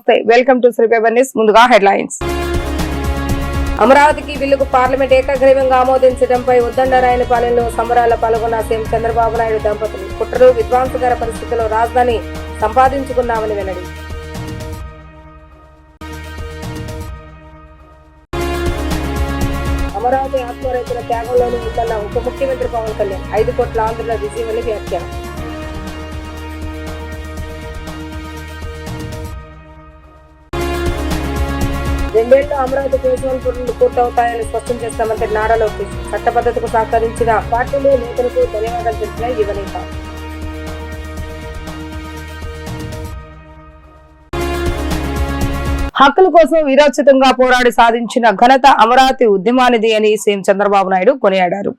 నమస్తే, welcome to Sri paper news. ముందుగా headlines. అమరావతికి బిల్లుకు పార్లమెంట్ ఏకగ్రీవంగా ఆమోదించడంపై ఉద్దండరాయనిపాలెంలో సంబరాల పాల్గొన్న సీఎం చంద్రబాబు నాయుడు దంపతులు. కుట్రలు, విధ్వంసకర పరిస్థితుల్లో రాజధాని సంపాదించుకున్నామని వెల్లడి. అమరావతి ఆత్మ రైతుల త్యాగంలోని ఉందన్న ఉప ముఖ్యమంత్రి పవన్ కళ్యాణ్. 5 కోట్ల ఆంధ్రుల విజయమని వ్యాఖ్య. రెండేళ్లు అమరావతి ఫేజ్ 1 పనులు పూర్తవుతాయని స్పష్టం చేసిన మంత్రి నారా లోకేష్. చట్టబద్ధతకు సహకరించిన పార్టీలు, నేతలకు ధన్యవాదాలు తెలిపిన యువనేత. హక్కుల కోసం వీరోచితంగా పోరాడి సాధించిన ఘనత అమరావతి ఉద్యమానిది అని సీఎం చంద్రబాబు నాయుడు కొనియాడారు.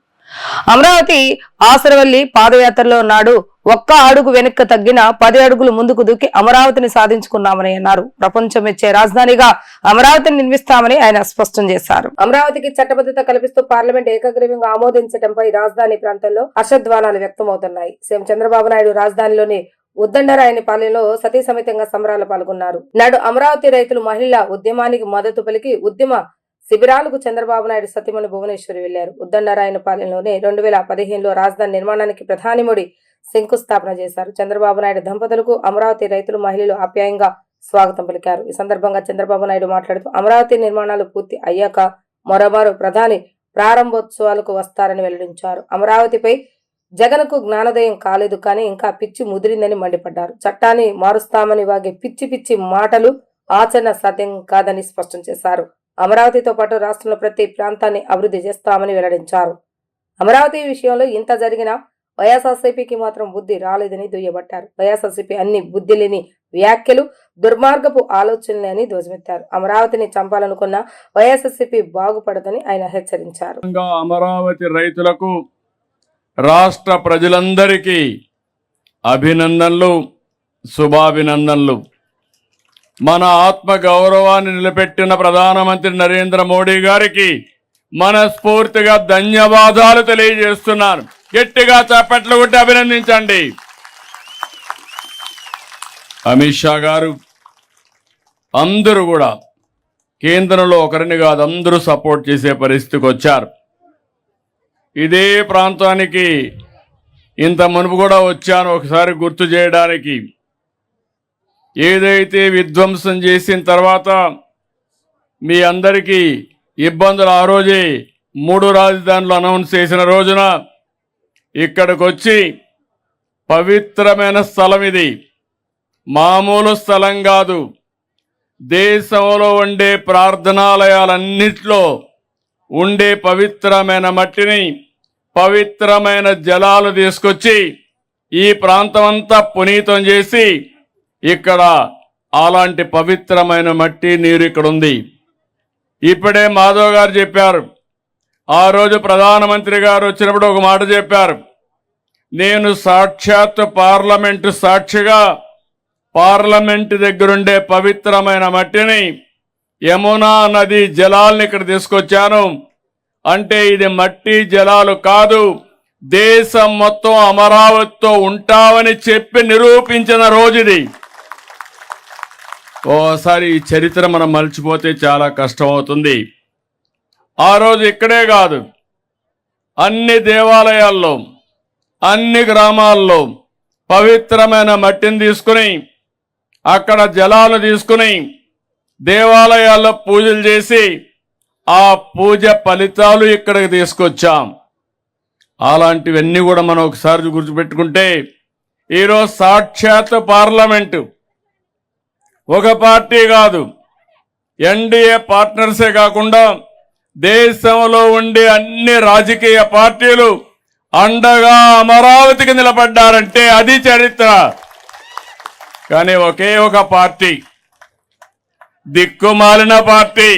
అమరావతి ఆసరవల్లి పాదయాత్రలో నాడు ఒక్క అడుగు వెనక్కి తగ్గిన 10 అడుగులు ముందుకు దూకి అమరావతిని సాధించుకున్నామని అన్నారు. ప్రపంచం ఇచ్చే రాజధానిగా అమరావతిని నిర్మిస్తామని ఆయన స్పష్టం చేశారు. అమరావతికి చట్టబద్ధత కల్పిస్తూ పార్లమెంట్ ఏకగ్రీవంగా ఆమోదించడంపై రాజధాని ప్రాంతంలో హర్షధ్వానాలు వ్యక్తమవుతున్నాయి. సీఎం చంద్రబాబు నాయుడు రాజధానిలోని ఉద్దండరాయనిపాలెంలో సతీ సమేతంగా సంబరాలు పాల్గొన్నారు. నాడు అమరావతి రైతులు మహిళల ఉద్యమానికి మద్దతు పలికి ఉద్యమ శిబిరాలకు చంద్రబాబు నాయుడు సతీమణి భువనేశ్వరి వెళ్లారు. ఉద్దండరాయనిపాలెంలోనే 2015లో రాజధాని నిర్మాణానికి ప్రధాని మోడీ శంకుస్థాపన చేశారు. చంద్రబాబు నాయుడు దంపతులకు అమరావతి రైతులు, మహిళలు ఆప్యాయంగా స్వాగతం పలికారు. ఈ సందర్భంగా చంద్రబాబు నాయుడు మాట్లాడుతూ అమరావతి నిర్మాణాలు పూర్తి అయ్యాక మరోమారు ప్రధాని ప్రారంభోత్సవాలకు వస్తారని వెల్లడించారు. అమరావతిపై జగన్కు జ్ఞానోదయం కాలేదు, కానీ ఇంకా పిచ్చి ముదిరిందని మండిపడ్డారు. చట్టాన్ని మారుస్తామని వాగే పిచ్చి పిచ్చి మాటలు ఆచరణ సాధ్యం కాదని స్పష్టం చేశారు. అమరావతితో పాటు రాష్ట్రంలో ప్రతి ప్రాంతాన్ని అభివృద్ధి చేస్తామని వెల్లడించారు. అమరావతి విషయంలో ఇంత జరిగినా వైఎస్ఆర్సీపీకి మాత్రం బుద్ధి రాలేదని దుయ్యబట్టారు. వైఎస్ఆర్సీపీ అన్ని బుద్ధి లేని వ్యాఖ్యలు, దుర్మార్గపు ఆలోచనలే అని ధ్వజమెత్తారు. అమరావతిని చంపాలనుకున్న వైఎస్ఆర్సీపీ బాగుపడదని ఆయన హెచ్చరించారు. అమరావతి రైతులకు, రాష్ట్ర ప్రజలందరికీ అభినందనలు, శుభాభినందనలు. మన ఆత్మ గౌరవాన్ని నిలబెట్టిన ప్రధానమంత్రి నరేంద్ర మోడీ గారికి మనస్ఫూర్తిగా ధన్యవాదాలు తెలియజేస్తున్నాను. గట్టిగా చప్పట్లు కొట్టి అభినందించండి. అమిత్ షా గారు, అందరూ కూడా కేంద్రంలో ఒకరిని కాదు అందరూ సపోర్ట్ చేసే పరిస్థితికి వచ్చారు. ఇదే ప్రాంతానికి ఇంత మునుపు కూడా వచ్చాను, ఒకసారి గుర్తు చేయడానికి. ఏదైతే విధ్వంసం చేసిన తర్వాత మీ అందరికీ ఇబ్బందులు ఆ రోజే 3 రాజధానులు అనౌన్స్ చేసిన రోజున ఇక్కడికి వచ్చి పవిత్రమైన స్థలం ఇది, మామూలు స్థలం కాదు. దేశంలో ఉండే ప్రార్థనాలయాలన్నిట్లో ఉండే పవిత్రమైన మట్టిని, పవిత్రమైన జలాలు తీసుకొచ్చి ఈ ప్రాంతం అంతా పునీతం చేసి ఇక్కడ అలాంటి పవిత్రమైన మట్టి, నీరు ఇక్కడ ఉంది. ఇప్పుడే మాధవ్ గారు చెప్పారు, ఆ రోజు ప్రధానమంత్రి గారు వచ్చినప్పుడు ఒక మాట చెప్పారు, నేను సాక్షాత్ పార్లమెంటు సాక్షిగా పార్లమెంటు దగ్గరుండే పవిత్రమైన మట్టిని, యమునా నది జలాల్ని ఇక్కడ తీసుకొచ్చాను. అంటే ఇది మట్టి జలాలు కాదు, దేశం మొత్తం అమరావతితో ఉంటామని చెప్పి నిరూపించిన రోజుది. ఓసారి ఈ చరిత్ర మనం మర్చిపోతే చాలా కష్టం అవుతుంది. ఆ రోజు ఇక్కడే కాదు, అన్ని దేవాలయాల్లో, అన్ని గ్రామాల్లో పవిత్రమైన మట్టిని తీసుకుని, అక్కడ జలాలు తీసుకుని దేవాలయాల్లో పూజలు చేసి ఆ పూజ ఫలితాలు ఇక్కడికి తీసుకొచ్చాం. అలాంటివన్నీ కూడా మనం ఒకసారి గుర్తుపెట్టుకుంటే ఈరోజు సాక్షాత్ పార్లమెంటు ఒక పార్టీ కాదు, ఎన్డీఏ పార్ట్నర్సే కాకుండా దేశంలో ఉండే అన్ని రాజకీయ పార్టీలు అండగా అమరావతికి నిలబడ్డారంటే అది చరిత్ర. కానీ ఒకే ఒక పార్టీ, దిక్కుమాలిన పార్టీ,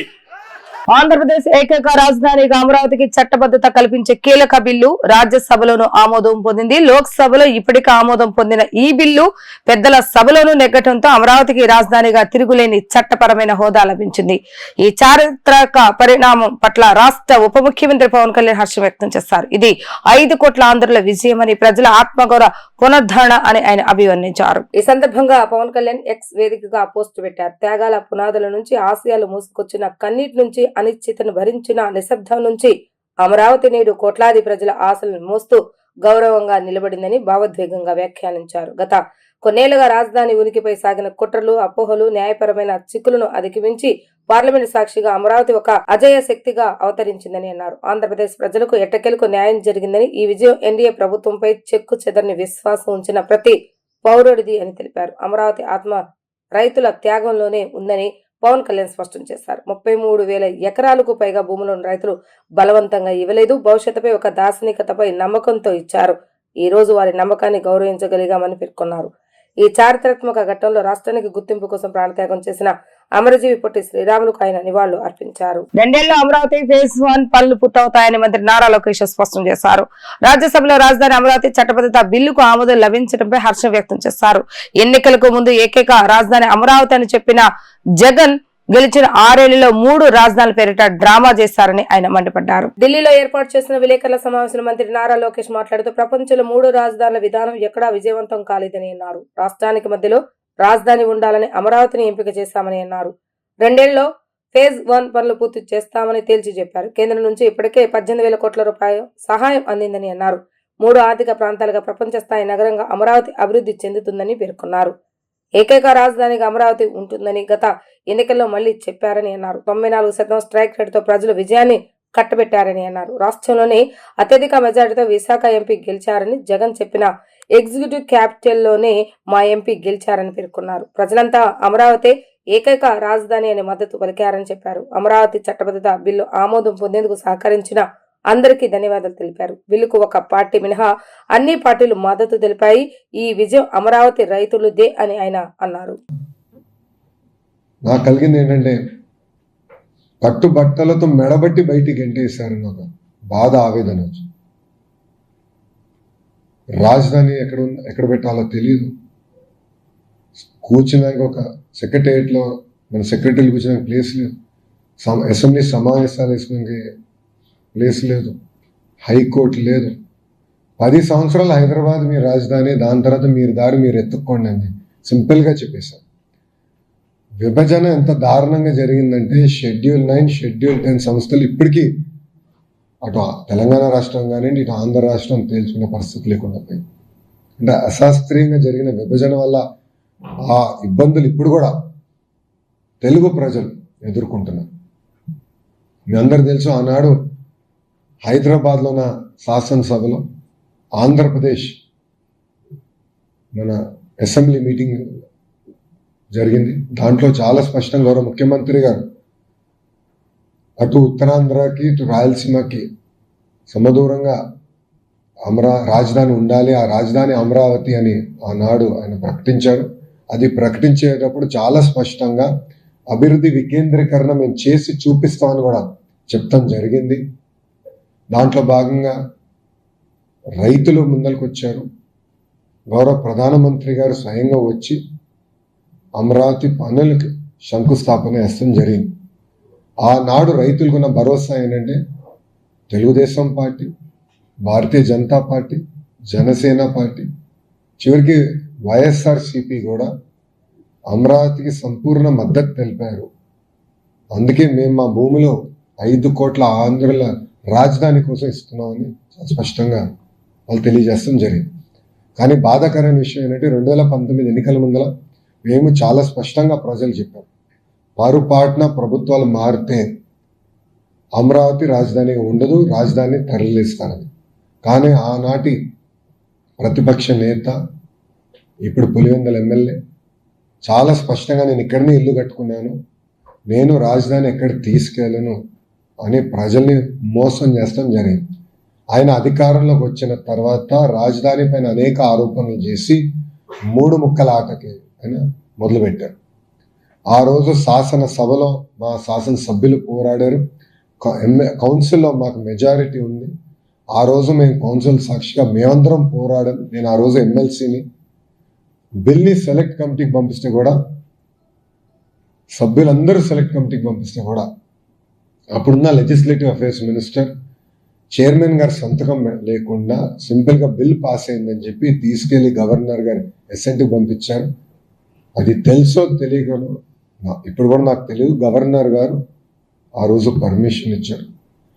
ఆంధ్రప్రదేశ్ ఏకైక రాజధానిగా అమరావతికి చట్టబద్ధత కల్పించే కీలక బిల్లు రాజ్యసభలోనూ ఆమోదం పొందింది. లోక్సభలో ఇప్పటికే ఆమోదం పొందిన ఈ బిల్లు పెద్దల సభలోనూ నెగ్గటంతో అమరావతికి రాజధానిగా తిరుగులేని చట్టపరమైన హోదా లభించింది. ఈ చారిత్రక పరిణామం పట్ల రాష్ట్ర ఉప ముఖ్యమంత్రి పవన్ కళ్యాణ్ హర్షం వ్యక్తం చేశారు. ఇది 5 కోట్ల ఆంధ్రుల విజయమని, ప్రజల ఆత్మగౌరవ పునరుద్ధరణ అని ఆయన అభివర్ణించారు. ఈ సందర్భంగా పవన్ కళ్యాణ్ ఎక్స్ వేదికగా పోస్ట్ పెట్టారు. త్యాగాల పునాదుల నుంచి ఆశయాలు మూసుకొచ్చిన, కన్నీటి నుంచి అనిశ్చితను భరించిన, నిశ్శబ్దం నుంచి అమరావతి నేడు కోట్లాది ప్రజల ఆశలను మోస్తూ గౌరవంగా నిలబడిందని భావోద్వేగంగా వ్యాఖ్యానించారు. గత కొన్నేళ్లుగా రాజధాని ఉనికిపై సాగిన కుట్రలు, అపోహలు, న్యాయపరమైన చిక్కులను అధిగమించి పార్లమెంట్ సాక్షిగా అమరావతి ఒక అజేయ శక్తిగా అవతరించిందని అన్నారు. ఆంధ్రప్రదేశ్ ప్రజలకు ఎట్టకేలకు న్యాయం జరిగిందని, ఈ విజయం ఎన్డీఏ ప్రభుత్వంపై చెక్కు చెదరని విశ్వాసం ఉంచిన ప్రతి పౌరుడిది అని తెలిపారు. అమరావతి ఆత్మ రైతుల త్యాగంలోనే ఉందని పవన్ కళ్యాణ్ స్పష్టం చేశారు. 33,000 ఎకరాలకు పైగా భూములను రైతులు బలవంతంగా ఇవ్వలేదు. భవిష్యత్తుపై ఒక దార్శనికతపై నమ్మకంతో ఇచ్చారు. ఈ రోజు వారి నమ్మకాన్ని గౌరవించగలిగామని పేర్కొన్నారు. ఈ చారిత్రాత్మక ఘట్టంలో రాష్ట్రానికి గుర్తింపు కోసం ప్రాణత్యాగం చేసిన అమరజీవి పొట్టి శ్రీరాములకు ఆయన నివాళులు అర్పించారు. 2 ఏళ్లలో అమరావతి ఫేజ్ 1 పనులు పూర్తవుతాయని మంత్రి నారా లోకేష్ స్పష్టం చేశారు. రాజ్యసభలో రాజధాని అమరావతి చట్టబద్ధత బిల్లుకు ఆమోదం లభించడంపై హర్షం వ్యక్తం చేశారు. ఎన్నికలకు ముందు ఏకైక రాజధాని అమరావతి అని చెప్పిన జగన్ గెలిచిన 6 ఏళ్లలో 3 రాజధానుల పేరిట డ్రామా చేశారని ఆయన మండిపడ్డారు. ఢిల్లీలో ఏర్పాటు చేసిన విలేకరుల సమావేశంలో మంత్రి నారా లోకేష్ మాట్లాడుతూ ప్రపంచంలో 3 రాజధానుల విధానం ఎక్కడా విజయవంతం కాలేదని అన్నారు. రాష్ట్రానికి మధ్యలో రాజధాని ఉండాలని అమరావతిని ఎంపిక చేశామని అన్నారు. 2 ఏళ్లలో ఫేజ్ 1 పనులు పూర్తి చేస్తామని తేల్చి చెప్పారు. కేంద్రం నుంచి ఇప్పటికే 18,000 కోట్ల రూపాయల సహాయం అందిందని అన్నారు. 3 ఆర్థిక ప్రాంతాలుగా ప్రపంచ స్థాయి నగరంగా అమరావతి అభివృద్ధి చెందుతుందని పేర్కొన్నారు. ఏకైక రాజధానిగా అమరావతి ఉంటుందని గత ఎన్నికల్లో మళ్లీ చెప్పారని అన్నారు. 94% స్ట్రైక్ రేటుతో ప్రజలు విజయాన్ని కట్టబెట్టారని అన్నారు. రాష్ట్రంలోని అత్యధిక మెజారిటీతో విశాఖ ఎంపీ గెలిచారని జగన్ చెప్పిన ఎగ్జిక్యూటివ్ క్యాపిటల్లోనే మా ఎంపీ గెలిచారని పేర్కొన్నారు. ప్రజలంతా అమరావతి ఏకైక రాజధాని అనే మద్దతు పలికారని చెప్పారు. అమరావతి చట్టబద్ధత బిల్లు ఆమోదం పొందేందుకు సహకరించిన అందరికీ ధన్యవాదాలు తెలిపారు. బిల్లుకు ఒక పార్టీ మినహా అన్ని పార్టీలు మద్దతు తెలిపాయి. ఈ విజయం అమరావతి రైతులదే అని ఆయన అన్నారు. నాకు కలిగింది ఏంటంటే కట్టుబట్టలతో మెడబట్టి బయటికి గెంటేశారని ఒక బాధ, ఆవేదన వచ్చి రాజధాని ఎక్కడ పెట్టాలో తెలియదు. కూర్చున్నాక ఒక సెక్రటేరియట్లో మన సెక్రటరీలు కూర్చున్నాక ప్లేస్ లేదు, అసెంబ్లీ సమావేశాలు వేసుకోవడానికి ప్లేస్ లేదు, హైకోర్టు లేదు. 10 సంవత్సరాలు హైదరాబాద్ మీ రాజధాని, దాని తర్వాత మీరు దారి మీరు ఎత్తుక్కోండి అని సింపుల్గా చెప్పేశారు. విభజన ఎంత దారుణంగా జరిగిందంటే షెడ్యూల్ 9, షెడ్యూల్ 10 సంస్థలు ఇప్పటికీ అటు తెలంగాణ రాష్ట్రం కానివ్వండి, ఇటు ఆంధ్ర రాష్ట్రం తేల్చుకునే పరిస్థితి లేకుండా పోయింది. అంటే అశాస్త్రీయంగా జరిగిన విభజన వల్ల ఆ ఇబ్బందులు ఇప్పుడు కూడా తెలుగు ప్రజలు ఎదుర్కొంటున్నారు. మీ అందరు తెలుసు, ఆనాడు హైదరాబాద్లో ఉన్న శాసనసభలో ఆంధ్రప్రదేశ్ మన అసెంబ్లీ మీటింగ్ జరిగింది. దాంట్లో చాలా స్పష్టంగా గౌరవ ముఖ్యమంత్రి గారు అటు ఉత్తరాంధ్రకి ఇటు రాయలసీమకి సమదూరంగా రాజధాని ఉండాలి, ఆ రాజధాని అమరావతి అని ఆనాడు ఆయన ప్రకటించారు. అది ప్రకటించేటప్పుడు చాలా స్పష్టంగా అభివృద్ధి వికేంద్రీకరణ మేము చేసి చూపిస్తామని కూడా చెప్తాం జరిగింది. దాంట్లో భాగంగా రైతులు ముందరికి వచ్చారు. గౌరవ ప్రధానమంత్రి గారు స్వయంగా వచ్చి అమరావతి పనులకి శంకుస్థాపన చేస్తాం జరిగింది. ఆనాడు రైతులకున్న భరోసా ఏంటంటే Telugu Desam party, Bharatiya Janata party, Janasena party, చివరికి వైఎస్ఆర్సిపి కూడా అమరావతికి సంపూర్ణ మద్దతు తెలిపారు. అందుకే మేము మా భూమిలో 5 కోట్ల ఆంధ్రుల రాజధాని కోసం ఇస్తున్నామని స్పష్టంగా వాళ్ళు తెలియజేస్తాం జరిగింది. కానీ బాధాకరమైన విషయం ఏంటంటే 2019 ఎన్నికల ముందర మేము చాలా స్పష్టంగా ప్రజలు చెప్పాం, పొరపాటున ప్రభుత్వాలు మారితే అమరావతి రాజధానిగా ఉండదు, రాజధాని తరలిస్తానని. కానీ ఆనాటి ప్రతిపక్ష నేత, ఇప్పుడు పులివెందుల ఎమ్మెల్యే చాలా స్పష్టంగా నేను ఇక్కడనే ఇల్లు కట్టుకున్నాను, నేను రాజధాని ఎక్కడ తీసుకెళ్ళను అని ప్రజల్ని మోసం చేస్తాం జరిగింది. ఆయన అధికారంలోకి వచ్చిన తర్వాత రాజధాని పైన అనేక ఆరోపణలు చేసి 3 ముక్కల ఆటకి ఆయన మొదలుపెట్టారు. ఆ రోజు శాసనసభలో మా శాసనసభ్యులు పోరాడారు. కౌన్సిల్లో మాకు మెజారిటీ ఉంది. ఆ రోజు మేము కౌన్సిల్ సాక్షిగా మేమందరం పోరాడాం. నేను ఆ రోజు ఎమ్మెల్సీని. బిల్ని సెలెక్ట్ కమిటీకి పంపిస్తే కూడా, సభ్యులందరూ సెలెక్ట్ కమిటీకి పంపిస్తే కూడా, అప్పుడున్న లెజిస్లేటివ్ అఫైర్స్ మినిస్టర్ చైర్మన్ గారి సంతకం లేకుండా సింపుల్గా బిల్ పాస్ అయిందని చెప్పి తీసుకెళ్లి గవర్నర్ గారి అసెంట్కి పంపించారు. అది తెలుసో తెలియకనో ఇప్పుడు కూడా నాకు తెలియదు, గవర్నర్ గారు ఆ రోజు పర్మిషన్ ఇచ్చారు.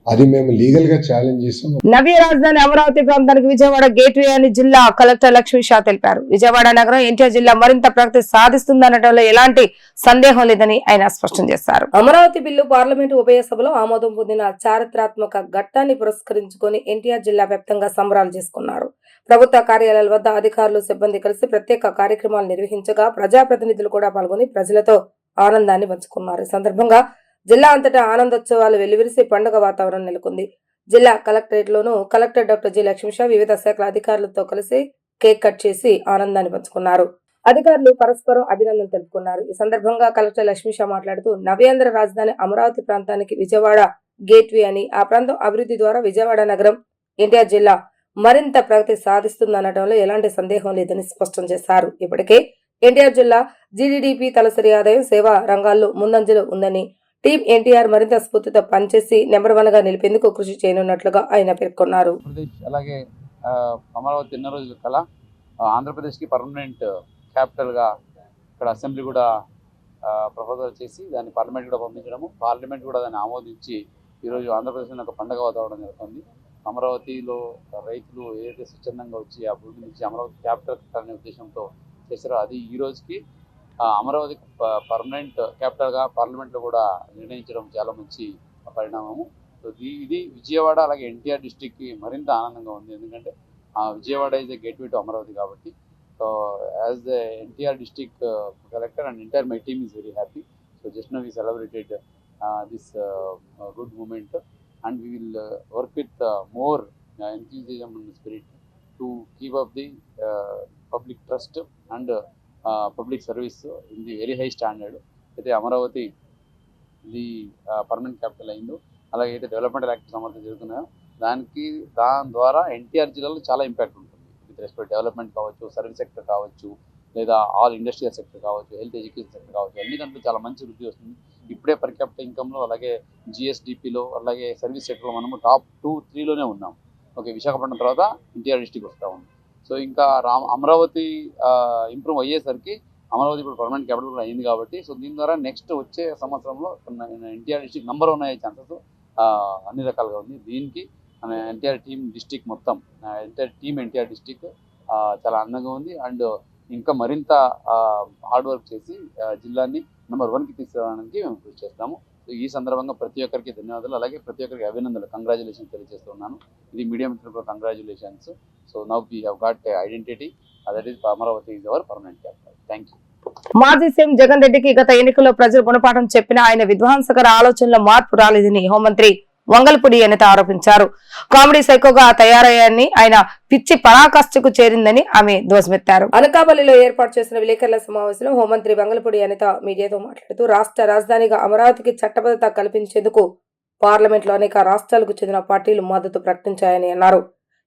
అది మేము లీగల్ గా ఛాలెంజ్ చేసాం. నవ్య రాజధాని అమరావతి ప్రాంతానికి విజయవాడ గేట్వే అని జిల్లా కలెక్టర్ లక్ష్మీ షా తెలిపారు. విజయవాడ నగరం ఎన్టీఆర్ జిల్లా మరింత ప్రగతి సాధిస్తుందనడంలో ఎలాంటి సందేహం లేదని ఆయన స్పష్టం చేశారు. అమరావతి బిల్లు పార్లమెంటు ఉభయ సభలో ఆమోదం పొందిన చారిత్రాత్మక ఘట్టాన్ని పురస్కరించుకొని ఎన్టీఆర్ జిల్లా వ్యాప్తంగా సంబరాలు చేసుకున్నారు. ప్రభుత్వ కార్యాలయాల వద్ద అధికారులు, సిబ్బంది కలిసి ప్రత్యేక కార్యక్రమాలు నిర్వహించగా ప్రజాప్రతినిధులు కూడా పాల్గొని ప్రజలతో ఆనందాన్ని పంచుకున్నారు. ఈ సందర్భంగా జిల్లా అంతటా ఆనందోత్సవాలు వెల్లివిరిసి పండుగ వాతావరణం నెలకొంది. జిల్లా కలెక్టరేట్ లోను కలెక్టర్ డాక్టర్ జి లక్ష్మీషా వివిధ శాఖల అధికారులతో కలిసి కేక్ కట్ చేసి ఆనందాన్ని పంచుకున్నారు. అధికారులు పరస్పరం అభినందనలు తెలుపుకున్నారు. ఈ సందర్భంగా కలెక్టర్ లక్ష్మీషా మాట్లాడుతూ నవ్యాంధ్ర రాజధాని అమరావతి ప్రాంతానికి విజయవాడ గేట్వే అని, ఆ ప్రాంతం అభివృద్ధి ద్వారా విజయవాడ నగరం, ఎన్టీఆర్ జిల్లా మరింత ప్రగతి సాధిస్తుందనడంలో ఎలాంటి సందేహం లేదని స్పష్టం చేశారు. ఇప్పటికే ఎన్టీఆర్ జిల్లా జీడీపీ తలసరి ఆదాయం, సేవా రంగాల్లో ముందంజలో ఉందని, టీం ఎన్టీఆర్ మరింత స్ఫూర్తితో పనిచేసి నెంబర్ 1 గా నిలిపేందుకు కృషి చేయనున్నట్లుగా ఆయన పేర్కొన్నారు. అలాగే అమరావతి ఎన్నో రోజుల కల ఆంధ్రప్రదేశ్కి పర్మనెంట్ క్యాపిటల్గా ఇక్కడ అసెంబ్లీ కూడా ప్రపోజల్ చేసి దాన్ని పార్లమెంట్ కూడా పంపించడము, పార్లమెంట్ కూడా దాన్ని ఆమోదించి ఈరోజు ఆంధ్రప్రదేశ్లో ఒక పండుగ వాతావరణం జరుగుతుంది. అమరావతిలో రైతులు ఏదైతే స్వచ్ఛందంగా వచ్చి ఆ భూమి నుంచి అమరావతి క్యాపిటల్ అనే ఉద్దేశంతో చేశారో అది ఈ రోజుకి అమరావతి పర్మనెంట్ క్యాపిటల్గా పార్లమెంట్లో కూడా నిర్ణయించడం చాలా మంచి పరిణామము. సో ఇది విజయవాడ అలాగే ఎన్టీఆర్ డిస్టిక్కి మరింత ఆనందంగా ఉంది. ఎందుకంటే Vijayawada is the gateway to Amaravati కాబట్టి. So as the NTR district collector and entire my team is very happy. So just now we celebrated this good moment and we will work with more enthusiasm and spirit to keep up the public trust and public service in the very high standard. అయితే అమరావతి ఇది permanent capital అయిందో, అలాగే అయితే developmental activities Amaravati జరుగుతున్నాయో దాని ద్వారా ఎన్టీఆర్ జిల్లాలో చాలా ఇంపాక్ట్ ఉంటుంది. విత్ రెస్పెక్ట్ డెవలప్మెంట్ కావచ్చు, సర్వీస్ సెక్టర్ కావచ్చు, లేదా ఆల్ ఇండస్ట్రియల్ సెక్టర్ కావచ్చు, హెల్త్ ఎడ్యుకేషన్ సెక్టర్ కావచ్చు, అన్ని దాంట్లో చాలా మంచి వృద్ధి వస్తుంది. ఇప్పుడే పర్ క్యాపిటల్ ఇన్కమ్లో అలాగే జిఎస్డిపిలో అలాగే సర్వీస్ సెక్టర్లో మనము టాప్ 2-3లోనే ఉన్నాం. ఓకే, విశాఖపట్నం తర్వాత ఎన్టీఆర్ డిస్టిక్ వస్తూ ఉంది. సో ఇంకా అమరావతి ఇంప్రూవ్ అయ్యేసరికి అమరావతి ఇప్పుడు పర్మనెంట్ క్యాపిటల్ కూడా అయింది కాబట్టి, సో దీని ద్వారా నెక్స్ట్ వచ్చే సంవత్సరంలో ఎన్టీఆర్ డిస్టిక్ నెంబర్ 1 అయ్యే ఛాన్సెస్ అన్ని రకాలుగా ఉంది. దీనికి ఎన్టీఆర్ టీమ్ డిస్టిక్ మొత్తం ఎన్టీఆర్ డిస్టిక్ చాలా అందంగా ఉంది. అండ్ ఇంకా మరింత హార్డ్ వర్క్ చేసి జిల్లాని నెంబర్ 1కి తీసుకురావడానికి మేము కృషి చేస్తాము. సో ఈ సందర్భంగా ప్రతి ఒక్కరికి ధన్యవాదాలు, అలాగే ప్రతి ఒక్కరికి అభినందనలు, కంగ్రాచులేషన్స్ తెలియజేస్తున్నాను. ఇది మీడియా మిత్రులకు congratulations. So now we have got identity, that is Amaravati is our permanent capital. Thank you. మాజీ సీఎం జగన్ రెడ్డికి గత ఎన్నికల్లో ప్రజలు గుణపాఠం చెప్పిన ఆయన విధ్వంసకర ఆలోచనలో మార్పు రాలేదని హోంమంత్రి వంగల్పూడి అనిత ఆరోపించారు. కామెడీ సైకోగా తయారయ్యారని, ఆయన పిచ్చి పరాకాష్ఠకు చేరిందని ఆమె ధ్వజమెత్తారు. అనకాపల్లిలో ఏర్పాటు చేసిన విలేకరుల సమావేశంలో హోంమంత్రి వంగల్పూడి అనిత మీడియాతో మాట్లాడుతూ రాష్ట్ర రాజధానిగా అమరావతికి చట్టబద్ధత కల్పించేందుకు పార్లమెంట్లో అనేక రాష్ట్రాలకు చెందిన పార్టీలు మద్దతు ప్రకటించాయని అన్నారు.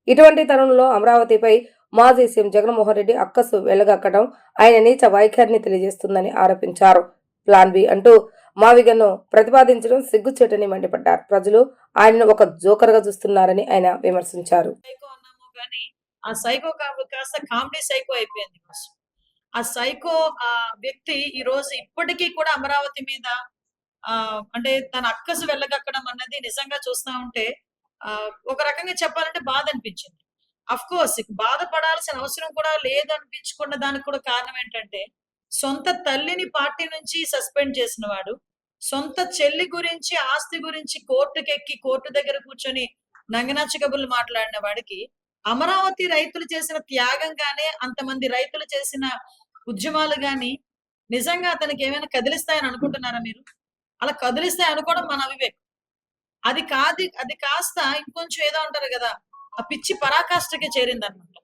ఇటువంటి తరుణంలో అమరావతిపై మాజీ సీఎం జగన్మోహన్ రెడ్డి అక్కసు వెళ్లగక్కడం ఆయన నీచ వైఖరిని తెలియజేస్తుందని ఆరోపించారు. ప్లాన్ బి అంటూ మావిగన్ను ప్రతిపాదించడం సిగ్గుచేటని మండిపడ్డారు. ప్రజలు ఆయనను ఒక జోకర్ గా చూస్తున్నారని ఆయన విమర్శించారు. ఆ సైకో కాస్త కామెడీ సైకో అయిపోయింది. ఆ సైకో వ్యక్తి ఈ రోజు ఇప్పటికీ కూడా అమరావతి మీద అంటే తన అక్కసు వెళ్ళగక్కడం అన్నది నిజంగా చూస్తా ఉంటే ఒక రకంగా చెప్పాలంటే బాధ అనిపించింది. అఫ్ కోర్స్ బాధపడాల్సిన అవసరం కూడా లేదు అనిపించుకున్న దానికి కూడా కారణం ఏంటంటే, సొంత తల్లిని పార్టీ నుంచి సస్పెండ్ చేసిన వాడు, సొంత చెల్లి గురించి ఆస్తి గురించి కోర్టుకెక్కి కోర్టు దగ్గర కూర్చొని నంగనాచి కబుర్లు మాట్లాడిన వాడికి అమరావతి రైతులు చేసిన త్యాగం గానే, అంతమంది రైతులు చేసిన ఉద్యమాలు గాని నిజంగా అతనికి ఏమైనా కదిలిస్తాయని అనుకుంటున్నారా మీరు? అలా కదిలిస్తాయి అనుకోవడం మన అవివేకం. అది కాస్త ఇంకొంచెం ఏదో అంటారు కదా, ఆ పిచ్చి పరాకాష్ఠకి చేరిందనమాట.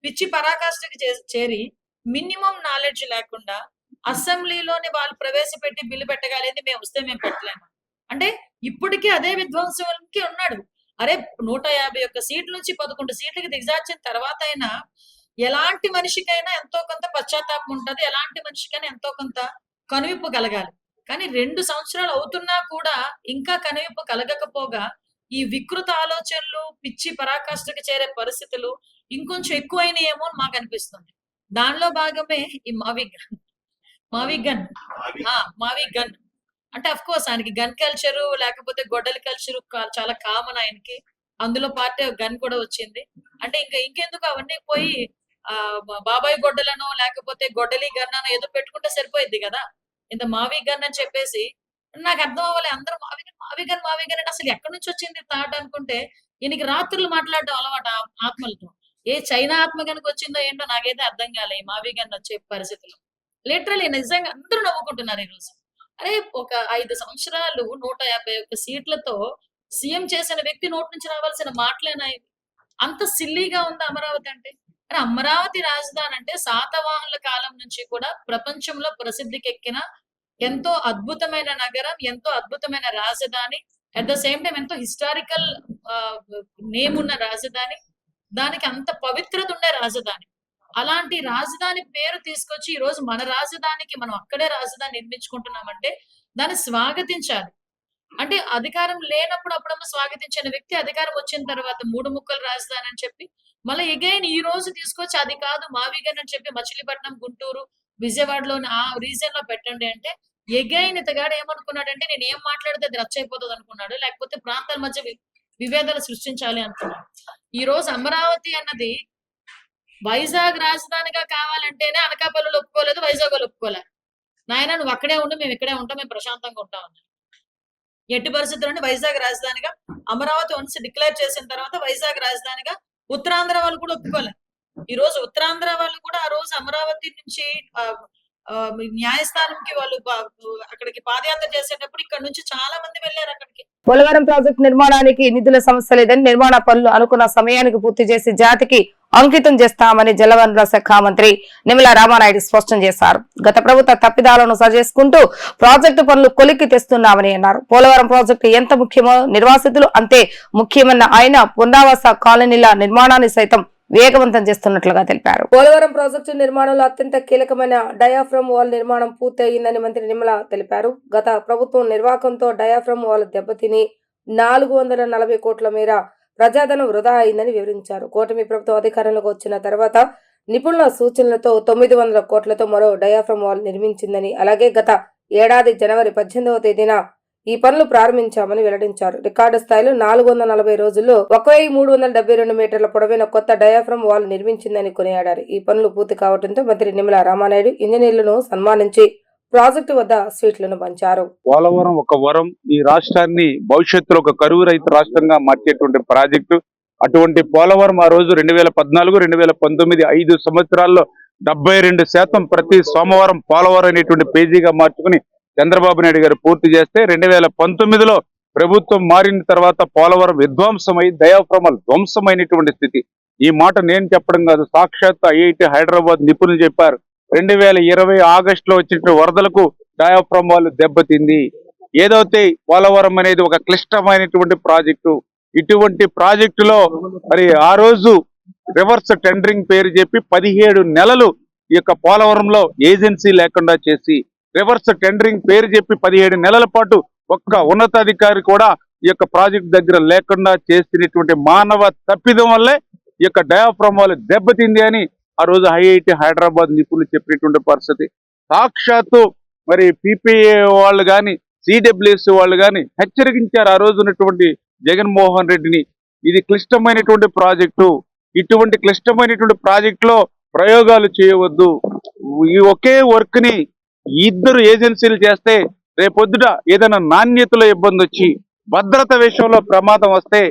పిచ్చి పరాకాష్ఠకి చేరి మినిమం నాలెడ్జ్ లేకుండా అసెంబ్లీలోని వాళ్ళు ప్రవేశపెట్టి బిల్లు పెట్టగలిగింది మేము వస్తే మేము పెట్టలేము అంటే ఇప్పటికీ అదే విధ్వంసంకి ఉన్నాడు. అరే 151 సీట్ల నుంచి 11 సీట్లకి దిగజార్చిన తర్వాత అయినా ఎలాంటి మనిషికైనా ఎంతో కొంత పశ్చాత్తాపం ఉంటది. ఎలాంటి మనిషికైనా ఎంతో కొంత కనువిప్పు కలగాలి. కానీ 2 సంవత్సరాలు అవుతున్నా కూడా ఇంకా కనువిప్పు కలగకపోగా ఈ వికృత ఆలోచనలు, పిచ్చి పరాకాష్ఠకి చేరే పరిస్థితులు ఇంకొంచెం ఎక్కువైనాయేమో అని మాకు అనిపిస్తుంది. దానిలో భాగమే ఈ మావి గన్. మావి గన్ అంటే అఫ్ కోర్స్ ఆయనకి గన్ కల్చర్ లేకపోతే గొడ్డలి కల్చర్ చాలా కామన్ ఆయనకి. అందులో పార్ట్ గన్ కూడా వచ్చింది. అంటే ఇంకెందుకు అవన్నీ పోయి బాబాయ్ గొడ్డలను లేకపోతే గొడ్డలి గన్ అని ఏదో పెట్టుకుంటే సరిపోయింది కదా. ఇంత మావి గన్ అని చెప్పేసి నాకు అర్థం అవ్వాలి. అందరూ మావి గన్ అంటే అసలు ఎక్కడి నుంచి వచ్చింది థాట్ అనుకుంటే ఈయనకి రాత్రులు మాట్లాడడం అలవాటు ఆత్మలతో. ఏ చైనా ఆత్మ కనుక వచ్చిందో ఏంటో నాకైతే అర్థం కాలే ఈ మావి గన్ వచ్చే పరిస్థితులు. లిటరలీ నిజంగా అందరూ నవ్వుకుంటున్నారు ఈ రోజు. అరే ఒక 5 సంవత్సరాలు 151 సీట్లతో సీఎం చేసిన వ్యక్తి నోటి నుంచి రావాల్సిన మాటలేనా ఇవి? అంత సిల్లీగా ఉంది అమరావతి అంటే. అరే అమరావతి రాజధాని అంటే శాతవాహనుల కాలం నుంచి కూడా ప్రపంచంలో ప్రసిద్ధికెక్కిన ఎంతో అద్భుతమైన నగరం, ఎంతో అద్భుతమైన రాజధాని. అట్ ద సేమ్ టైం ఎంతో హిస్టారికల్ నేమ్ ఉన్న రాజధాని. దానికి అంత పవిత్రత ఉండే రాజధాని. అలాంటి రాజధాని పేరు తీసుకొచ్చి ఈ రోజు మన రాజధానికి మనం అక్కడే రాజధాని నిర్మించుకుంటున్నామంటే దాన్ని స్వాగతించాలి. అంటే అధికారం లేనప్పుడు అప్పుడమ్మ స్వాగతించిన వ్యక్తి అధికారం వచ్చిన తర్వాత 3 ముక్కల రాజధాని అని చెప్పి మళ్ళీ ఎగైన్ ఈ రోజు తీసుకొచ్చి అది కాదు మావిగన్ అని చెప్పి మచిలీపట్నం, గుంటూరు, విజయవాడలోని ఆ రీజన్ లో పెట్టండి అంటే ఎగైన్ ఇతగాడు ఏమనుకున్నాడంటే నేను ఏం మాట్లాడితే అది రచ్చ అయిపోతుంది అనుకున్నాడు. లేకపోతే ప్రాంతాల మధ్య విభేదాలు సృష్టించాలి అనుకున్నాడు. ఈ రోజు అమరావతి అన్నది వైజాగ్ రాజధానిగా కావాలంటేనే అనకాపల్లిలో ఒప్పుకోలేదు, వైజాగ్ వాళ్ళు ఒప్పుకోలేదు. నాయన నువ్వు అక్కడే ఉండు, మేము ఇక్కడే ఉంటాం, మేము ప్రశాంతంగా ఉంటాం అన్నారు. ఎట్టి పరిస్థితుల్లో వైజాగ్ రాజధానిగా అమరావతి వన్స్ డిక్లేర్ చేసిన తర్వాత వైజాగ్ రాజధానిగా ఉత్తరాంధ్ర వాళ్ళు కూడా ఒప్పుకోలేదు. ఈ రోజు ఉత్తరాంధ్ర వాళ్ళు కూడా ఆ రోజు అమరావతి నుంచి న్యాయస్థానంకి వాళ్ళు అక్కడికి పాదయాత్ర చేసేటప్పుడు ఇక్కడ నుంచి చాలా మంది వెళ్ళారు అక్కడికి. పోలవరం ప్రాజెక్టు నిర్మాణానికి నిధుల సమస్య లేదని, నిర్మాణ పనులు అనుకున్న సమయానికి పూర్తి చేసి జాతికి అంకితం చేస్తామని జలవనరుల శాఖ మంత్రి నిమ్మల రామానాయుడు స్పష్టం చేశారు. గత ప్రభుత్వ తప్పిదాలను సరిచేసుకుంటూ ప్రాజెక్టు పనులు కొలిక్కి తెస్తున్నామని అన్నారు. పోలవరం ప్రాజెక్టు ఎంత ముఖ్యమో నిర్వాసితులు అంతే ముఖ్యమన్న ఆయన పునరావాస కాలనీల నిర్మాణాన్ని సైతం వేగవంతం చేస్తున్నట్లుగా తెలిపారు. పోలవరం ప్రాజెక్టు నిర్మాణంలో అత్యంత కీలకమైన డయాఫ్రమ్ వాల్ నిర్మాణం పూర్తి అయిందని మంత్రి నిమ్మల తెలిపారు. గత ప్రభుత్వం నిర్వాహకంతో డయాఫ్రమ్ వాల్ దెబ్బతిని 440 కోట్ల మేర ప్రజాధనం వృధా అయిందని వివరించారు. కూటమి ప్రభుత్వం అధికారంలోకి వచ్చిన తర్వాత నిపుణుల సూచనలతో 900 కోట్లతో మరో డయాఫ్రమ్ వాల్ నిర్మించిందని, అలాగే గత ఏడాది జనవరి 18వ తేదీన ఈ పనులు ప్రారంభించామని వెల్లడించారు. రికార్డు స్థాయిలో 440 రోజుల్లో 1372 మీటర్ల పొడవైన కొత్త డయాఫ్రమ్ వాల్ నిర్మించిందని కొనియాడారు. ఈ పనులు పూర్తి కావడంతో మంత్రి నిమ్మల రామానాయుడు ఇంజనీర్లను సన్మానించి ప్రాజెక్టు వద్ద స్వీట్లను పంచారు. పోలవరం ఒక వరం, ఈ రాష్ట్రాన్ని భవిష్యత్తులో ఒక కరువు రహిత రాష్ట్రంగా మార్చేటువంటి ప్రాజెక్టు. అటువంటి పోలవరం ఆ రోజు 2014, 2019 5 సంవత్సరాల్లో 72% ప్రతి సోమవారం పోలవరం అనేటువంటి పేజీగా మార్చుకుని చంద్రబాబు నాయుడు గారు పూర్తి చేస్తే 2019లో ప్రభుత్వం మారిన తర్వాత పోలవరం విధ్వంసమై డయాఫ్రమాలు ధ్వంసమైనటువంటి స్థితి. ఈ మాట నేను చెప్పడం కాదు, సాక్షాత్ ఐఐటి హైదరాబాద్ నిపుణులు చెప్పారు. 2020 ఆగస్టులో వచ్చిన వరదలకు డయాఫ్రమ్ వాళ్ళు దెబ్బతింది. ఏదైతే పోలవరం అనేది ఒక క్లిష్టమైనటువంటి ప్రాజెక్టు, ఇటువంటి ప్రాజెక్టులో మరి ఆ రోజు రివర్స్ టెండరింగ్ పేరు చెప్పి 17 నెలలు ఈ యొక్క పోలవరంలో ఏజెన్సీ లేకుండా చేసి, రివర్స్ టెండరింగ్ పేరు చెప్పి 17 నెలల పాటు ఒక్క ఉన్నతాధికారి కూడా ఈ యొక్క ప్రాజెక్ట్ దగ్గర లేకుండా చేసినటువంటి మానవ తప్పిదం వల్లే ఈ యొక్క డయాఫ్రమ్ వాళ్ళు దెబ్బతింది అని ఆ రోజు ఐఐటి హైదరాబాద్ నిపుణులు చెప్పినటువంటి పరిస్థితి. సాక్షాత్తు మరి పిపిఏ వాళ్ళు కానీ సిడబ్ల్యూఎస్ వాళ్ళు కానీ హెచ్చరించారు ఆ రోజు ఉన్నటువంటి జగన్మోహన్ రెడ్డిని. ఇది క్లిష్టమైనటువంటి ప్రాజెక్టు, ఇటువంటి క్లిష్టమైనటువంటి ప్రాజెక్టులో ప్రయోగాలు చేయవద్దు. ఈ ఒకే వర్క్ ని 2 ఏజెన్సీలు చేస్తే రేపొద్దుట ఏదైనా నాణ్యతలో ఇబ్బంది వచ్చి భద్రత విషయంలో ప్రమాదం వస్తే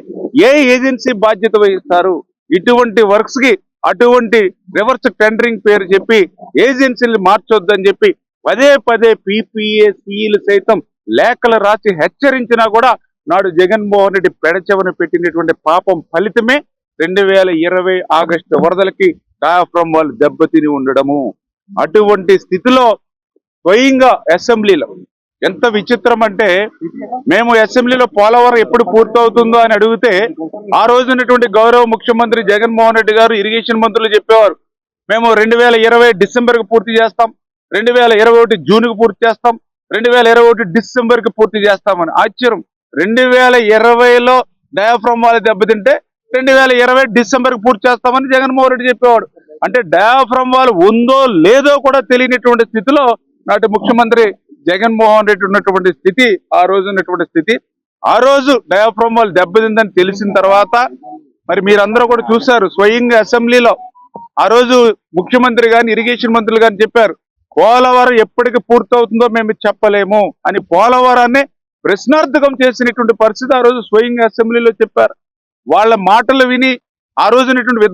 ఏ ఏజెన్సీ బాధ్యత వహిస్తారు? ఇటువంటి వర్క్స్ కి అటువంటి రివర్స్ టెండరింగ్ పేరు చెప్పి ఏజెన్సీలు మార్చొద్దని చెప్పి పదే పదే పిపిఏ సిఈలు సైతం లేఖలు రాసి హెచ్చరించినా కూడా నాడు జగన్మోహన్ రెడ్డి పెడచెవన పెట్టినటువంటి పాపం ఫలితమే 2020 ఆగస్టు వరదలకి డయాఫ్రమ్ వాళ్ళు దెబ్బతిని ఉండడము. అటువంటి స్థితిలో స్వయంగా అసెంబ్లీలో ఎంత విచిత్రం అంటే, మేము అసెంబ్లీలో పోలవరం ఎప్పుడు పూర్తవుతుందో అని అడిగితే ఆ రోజు ఉన్నటువంటి గౌరవ ముఖ్యమంత్రి జగన్మోహన్ రెడ్డి గారు ఇరిగేషన్ మంత్రులు చెప్పేవారు, మేము 2020 డిసెంబర్కి పూర్తి చేస్తాం, 2021 జూన్కి పూర్తి చేస్తాం, 2021 డిసెంబర్కి పూర్తి చేస్తామని. ఆశ్చర్యం, 2020లో డయాఫ్రమ్ వాళ్ళు దెబ్బతింటే 2020 డిసెంబర్కి పూర్తి చేస్తామని జగన్మోహన్ రెడ్డి చెప్పేవాడు. అంటే డయాఫ్రమ్ వాళ్ళు ఉందో లేదో కూడా తెలియనటువంటి స్థితిలో నాటి ముఖ్యమంత్రి జగన్మోహన్ రెడ్డి ఉన్నటువంటి స్థితి, ఆ రోజు ఉన్నటువంటి స్థితి. ఆ రోజు డయాఫ్రమ్ వాళ్ళు దెబ్బతిందని తెలిసిన తర్వాత మరి మీరందరూ కూడా చూశారు స్వయంగా అసెంబ్లీలో ఆ రోజు ముఖ్యమంత్రి గాని ఇరిగేషన్ మంత్రులు గాని చెప్పారు, పోలవరం ఎప్పటికి పూర్తవుతుందో మేము చెప్పలేము అని. పోలవరాన్ని ప్రశ్నార్థకం చేసినటువంటి పరిస్థితి ఆ రోజు స్వయంగా అసెంబ్లీలో చెప్పారు. వాళ్ళ మాటలు విని ఆ రోజు ఉన్నటువంటి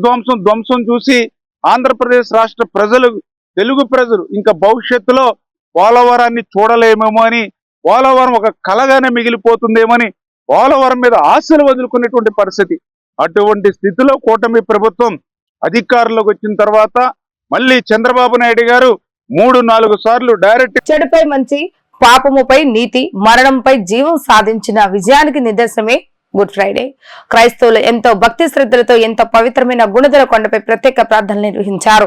ధ్వంసం చూసి ఆంధ్రప్రదేశ్ రాష్ట్ర ప్రజలు, తెలుగు ప్రజలు ఇంకా భవిష్యత్తులో పోలవరాన్ని చూడలేమేమో అని, పోలవరం ఒక కలగానే మిగిలిపోతుందేమని పోలవరం మీద ఆశలు వదులుకునేటువంటి పరిస్థితి. అటువంటి స్థితిలో కూటమి ప్రభుత్వం అధికారంలోకి వచ్చిన తర్వాత మళ్ళీ చంద్రబాబు నాయుడు గారు 3-4 సార్లు డైరెక్ట్ చెడుపై మంచి, పాపముపై నీతి, మరణంపై జీవం సాధించిన విజయానికి నిదర్శనమే గుడ్ ఫ్రైడే. క్రైస్తవులు ఎంతో భక్తి శ్రద్ధలతో ఎంతో పవిత్రమైన గుణదల కొండపై ప్రత్యేక ప్రార్థనలు నిర్వహించారు.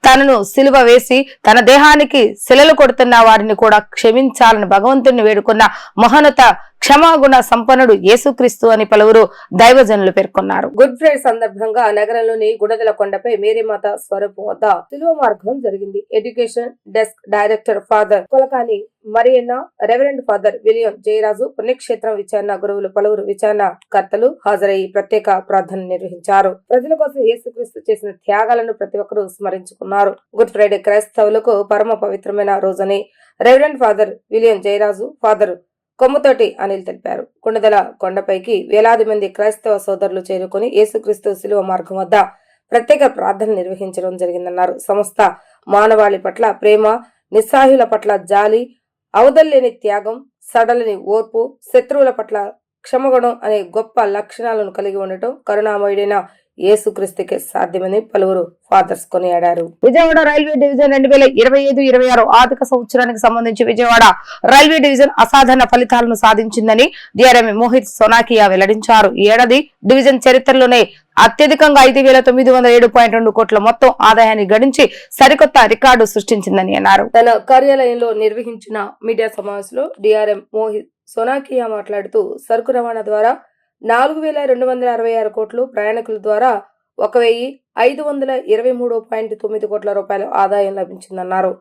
తనను సిలువ వేసి తన దేహానికి శిలలు కొడుతున్న వారిని కూడా క్షమించాలని భగవంతుని వేడుకున్న మహోన్నత క్షమాగుణ సంపన్నుడు యేసుక్రీస్తు అని పలువురు దైవజనులు పేర్కొన్నారు. గుడ్ ఫ్రైడే సందర్భంగా నగరంలోని గుణదల కొండపై మేరీమాత స్వరూపం వద్ద సిలువ మార్గం జరిగింది. Education desk director father Kolakani Marianna, reverend father William Jayaraju, పుణ్యక్షేత్రం విచారణ గురువులు పలువురు విచారణ కర్తలు హాజరయ్యి ప్రత్యేక ప్రార్థన నిర్వహించారు. ప్రజల కోసం యేసుక్రీస్తు చేసిన త్యాగాలను ప్రతి ఒక్కరూ స్మరించుకున్నారు. గుడ్ ఫ్రైడే క్రైస్తవులకు పరమ పవిత్రమైన రోజని reverend father William Jayaraju, father Kommuthoti Anil తెలిపారు. గుణదల కొండపైకి వేలాది మంది క్రైస్తవ సోదరులు చేరుకుని యేసుక్రీస్తు శిలువ మార్గం వద్ద ప్రత్యేక ప్రార్థన నిర్వహించడం జరిగిందన్నారు. సమస్త మానవాళి పట్ల ప్రేమ, నిస్సహాయుల పట్ల జాలి, అవధుల్లేని త్యాగం, సడలని ఓర్పు, శత్రువుల పట్ల క్షమగుణం అనే గొప్ప లక్షణాలను కలిగి ఉండటం కరుణామయుడైన యేసుక్రీస్తుకే సాధ్యమని పలువురు ఫాదర్స్ కొనియాడారు. విజయవాడ రైల్వే డివిజన్ 2025-26 ఆర్థిక సంవత్సరానికి సంబంధించి విజయవాడ రైల్వే డివిజన్ అసాధారణ ఫలితాలను సాధించిందని డిఆర్ఎం మోహిత్ సోనాకియా వెల్లడించారు. ఈ ఏడాది డివిజన్ చరిత్రలోనే అత్యధికంగా 5,907.2 కోట్ల మొత్తం ఆదాయాన్ని గడించి సరికొత్త రికార్డు సృష్టించిందని అన్నారు. తన కార్యాలయంలో నిర్వహించిన మీడియా సమావేశంలో డిఆర్ఎం మోహిత్ సోనాకియా మాట్లాడుతూ సరుకు రవాణా ద్వారా 4,266 కోట్లు, ప్రయాణికుల ద్వారా 1,523.9 కోట్ల రూపాయల ఆదాయం లభించిందన్నారు.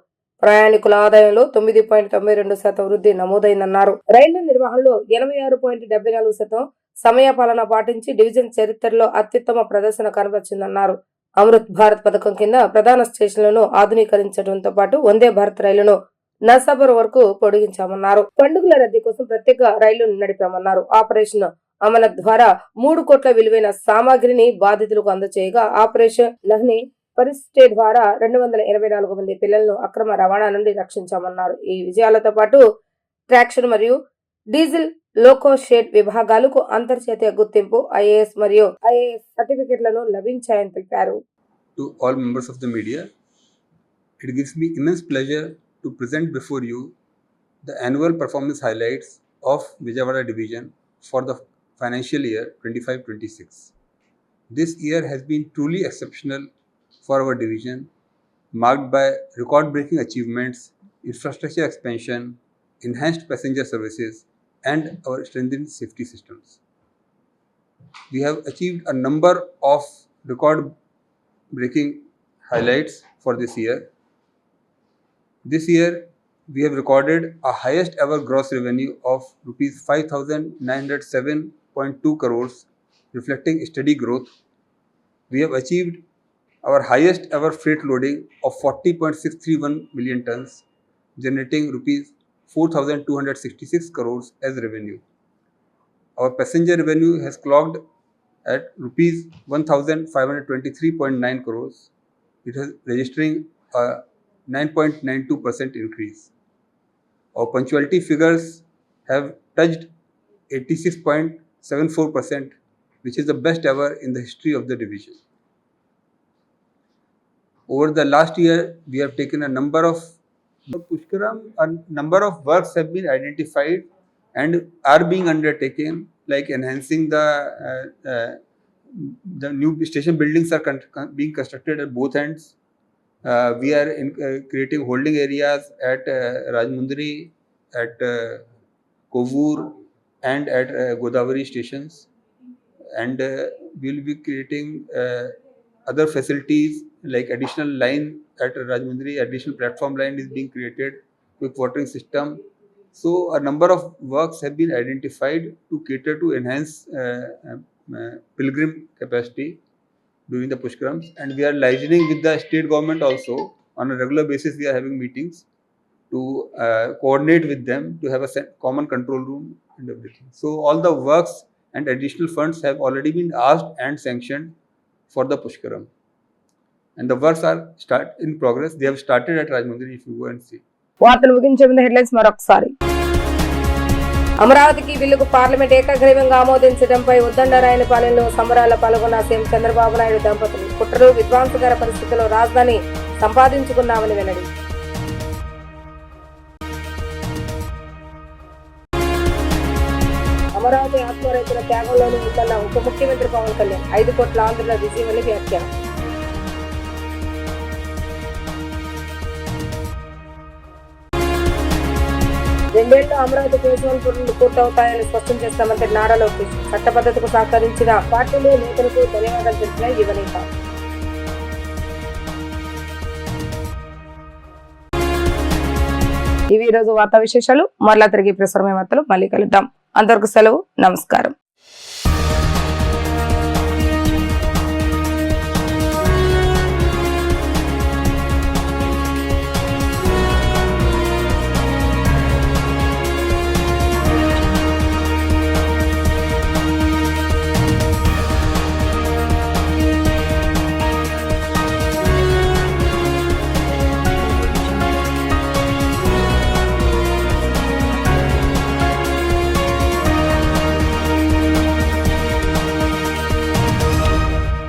ప్రయాణికుల ఆదాయంలో 9.92% వృద్ధి నమోదైందన్నారు. రైళ్ల నిర్వహణలో 86.74% సమయపాలన పాటించి డివిజన్ చరిత్రలో అత్యుత్తమ ప్రదర్శన కనబరిచిందన్నారు. అమృత్ భారత్ పథకం కింద ప్రధాన స్టేషన్లను ఆధునీకరించడంతో పాటు వందే భారత్ రైలును నర్సాపురం వరకు పొడిగించామన్నారు. పండుగల రద్దీ కోసం ప్రత్యేక రైళ్లను నడిపామన్నారు. ఆపరేషన్ అమల ద్వారా 3 కోట్ల విలువైన సామాగ్రిని బాధితులకు అందజేయగా ఆపరేషన్ లహ్ని పరిస్థితి ద్వారా 284 మంది పిల్లలను అక్రమ రవాణా నుండి రక్షించామన్నారు. ఈ విజయాలతో పాటు ట్రాక్షన్ మరియు డీజిల్ లోకో షేడ్ విభాగాలకు అంతర్జాతీయ గుర్తింపు ఐఏఎస్ మరియు ఐఏఎస్ సర్టిఫికెట్లను లభించాయని తెలిపారు. To all members of the media, it gives me immense pleasure to present before you the annual performance highlights of Vijayawada Division for the financial year 25-26. This year has been truly exceptional for our division, marked by record-breaking achievements, infrastructure expansion, enhanced passenger services, and our strengthened safety systems. We have achieved a number of record-breaking highlights for this year. This year, we have recorded a highest ever gross revenue of rupees 5,907.2 crores, reflecting steady growth. We have achieved our highest ever freight loading of 40.631 million tons, generating rupees 4,266 crores as revenue. Our passenger revenue has clocked at rupees 1,523.9 crores. It is registering a 9.92% increase. Our punctuality figures have touched 86.74%, which is the best ever in the history of the division. Over the last year, we have taken a number of For Pushkaram, a number of works have been identified and are being undertaken, like enhancing the new station buildings are being constructed at both ends. We are creating holding areas at Rajmundri, at Kovur, and at Godavari stations, and we will be creating other facilities like additional line at Rajmundri, additional platform line is being created, quick watering system. So a number of works have been identified to cater to enhance pilgrim capacity during the Pushkarams, and we are liaising with the state government also. On a regular basis we are having meetings to coordinate with them to have a common control room and everything. So all the works and additional funds have already been asked and sanctioned for the Pushkaram, and the works are in progress. They have started at Rajmundri, if you go and see. వార్తలు ముగించే ముందు headlines మరొకసారి. అమరావతికి బిల్లుకు parliament ఏకగ్రీవంగా ఆమోదించడంపై ఉద్దండరాయనపాలెంలో సంబరాల్లో పాల్గొన్న CM Chandrababu Naidu దంపతులు. కుట్రలు విధ్వంసకర పరిస్థితుల్లో రాజధాని సంపాదించుకున్నామని వెల్లడి. అమరావతి ఆత్మ రైతుల త్యాగంలోని ఉందన్న ఉప ముఖ్యమంత్రి పవన్ కళ్యాణ్. 5 కోట్ల ఆంధ్రుల విజయమని వ్యాఖ్యానం. రెండేళ్లు అమరావతి ఫేజ్ 1 పనులు పూర్తవుతాయని స్పష్టం చేసిన మంత్రి నారా లోకేష్. చట్టబద్ధతకు సహకరించిన పార్టీలు నేతలకు ధన్యవాదాలు తెలిపిన యువనేత. ఇవి ఈరోజు వార్తా విశేషాలు. మరలా తిరిగి ప్రసారమైన వార్తలు మళ్ళీ కలుద్దాం. అంతవరకు సెలవు. నమస్కారం.